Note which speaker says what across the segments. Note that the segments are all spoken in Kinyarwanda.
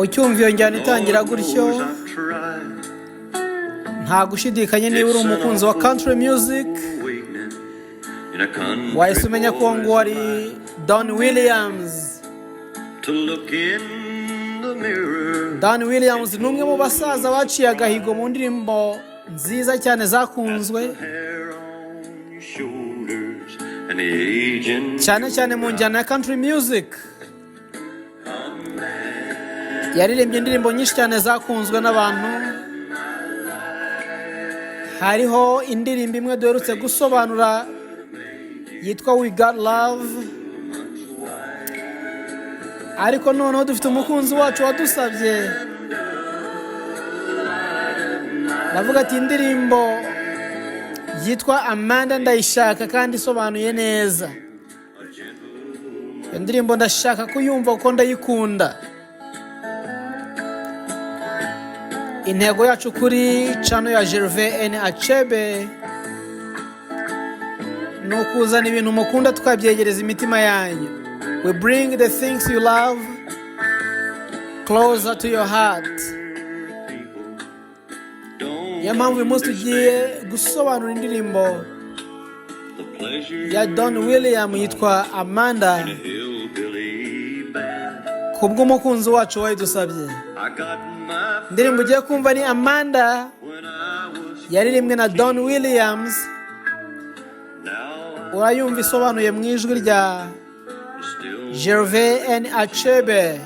Speaker 1: ucyumva iyo njyana itangira gutyo nta gushidikanya niba uri umukunzi wa country music wahise umenya ko ngo ari Don Williams. Don Williams ni umwe mu basaza baciye agahigo mu ndirimbo nziza cyane zakunzwe cyane cyane mu njyana ya country music. Yaririmbye indirimbo nyinshi cyane zakunzwe n'abantu. Hariho indirimbo imwe duherutse gusobanura yitwa We Got Love, ariko noneho dufite umukunzi wacu wadusabye, aravuga ati indirimbo yitwa Amanda ndayishaka kandi isobanuye neza. Iyo ndirimbo ndashaka kuyumva kuko ndayikunda. Intego yacu kuri channel ya Gervais N Achebe ni ukuzana ibintu mukunda tukabyegereza imitima yanyu. We bring the things you love closer to your heart. Niyo mpamvu uyu munsi tugiye gusobanura indirimbo ya Don Williams yitwa Amanda kubw'umukunzi wacu wayidusabye. Indirimbo ugiye kumva ni Amanda yaririmbwe na Don Williams. Urayumva isobanuye mu ijwi rya Gervais N Achebe.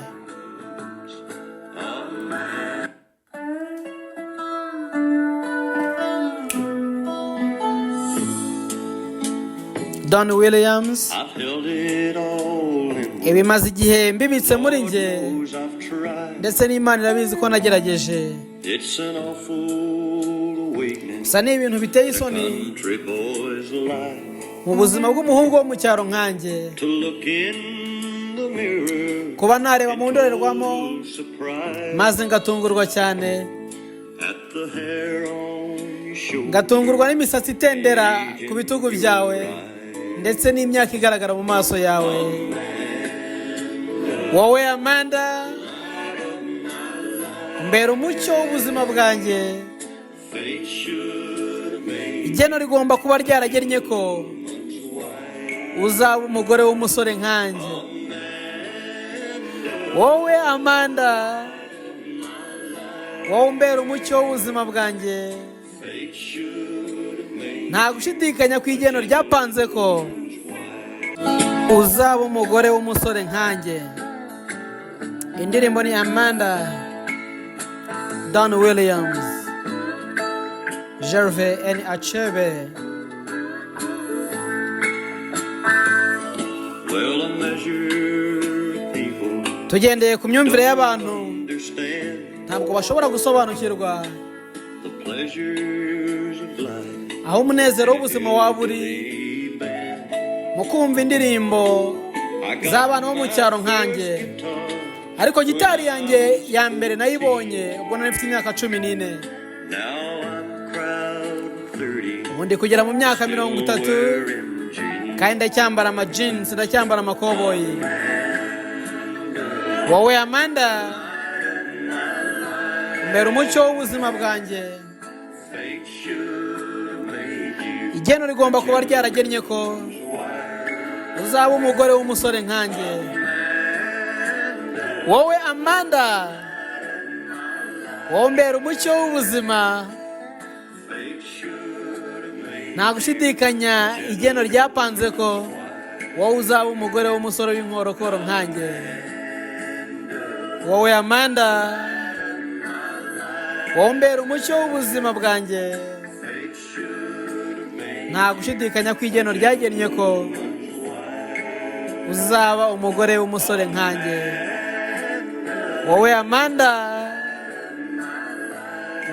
Speaker 1: Don Williams, ibimaze igihe mbibitse muri njye ndetse n'Imana irabizi ko nagerageje. Gusa ni ibintu biteye isoni mu buzima bw'umuhungu wo mu cyaro nkanjye kuba nareba mu ndorerwamo maze ngatungurwa cyane, ngatungurwa n'imisatsi itendera ku bitugu byawe ndetse n'imyaka igaragara mu maso yawe. Wowe Amanda, mbere umucyo w'ubuzima bwanjye. Igeno rigomba kuba ryaragennye ko uzaba umugore w'umusore nkanjye. Wowe Amanda, wowe mbere umucyo w'ubuzima bwanjye. Nta gushidikanya ku igeno ryapanze ko uzaba umugore w'umusore nkanjye. Indirimbo ni Amanda, Don Williams, Gervais N Achebe. Tugendeye ku myumvire y'abantu ntabwo bashobora gusobanukirwa aho umunezero w'ubuzima waba uri mu kumva indirimbo z'abana bo mu cyaro nkanjye. Ariko gitari yanjye ya mbere nayibonye ubwo nari mfite imyaka 14. Ubundi kugera mu myaka 30 kandi ndacyambara ama jeans, ndacyambara amakoboyi. Wowe Amanda, mbere umucyo w'ubuzima bwanjye. Igeno rigomba kuba ryaragennye ko uzaba umugore w'umusore nkanjye. Wowe Amanda, wowe mbere umucyo w'ubuzima. Nta gushidikanya igeno ryapanze ko wowe uzaba umugore w'umusore w'inkorokoro nkanjye. Wowe Amanda, wowe mbere umucyo w'ubuzima bwanjye. Nta gushidikanya ko igeno ryagennye ko uzaba umugore w'umusore nkanjye. Wowe Amanda,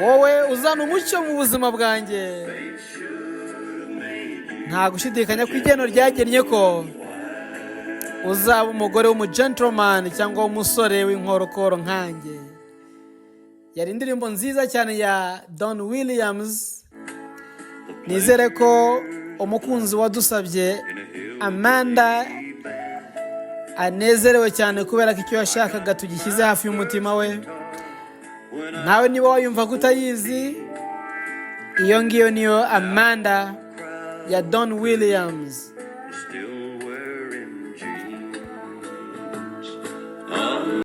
Speaker 1: wowe uzana umucyo mu buzima bwanjye. Nta gushidikanya ko igeno ryagennye ko uzaba umugore w'umugentleman cyangwa umusore w'inkorokoro nkanjye. Yari indirimbo nziza cyane ya Don Williams. Nizere ko umukunzi wadusabye Amanda anezerewe cyane kubera ko icyo yashakaga tugishyize hafi y'umutima we. Nawe niba wayumva ko utayizi, iyo ngiyo niyo Amanda ya Don Williams.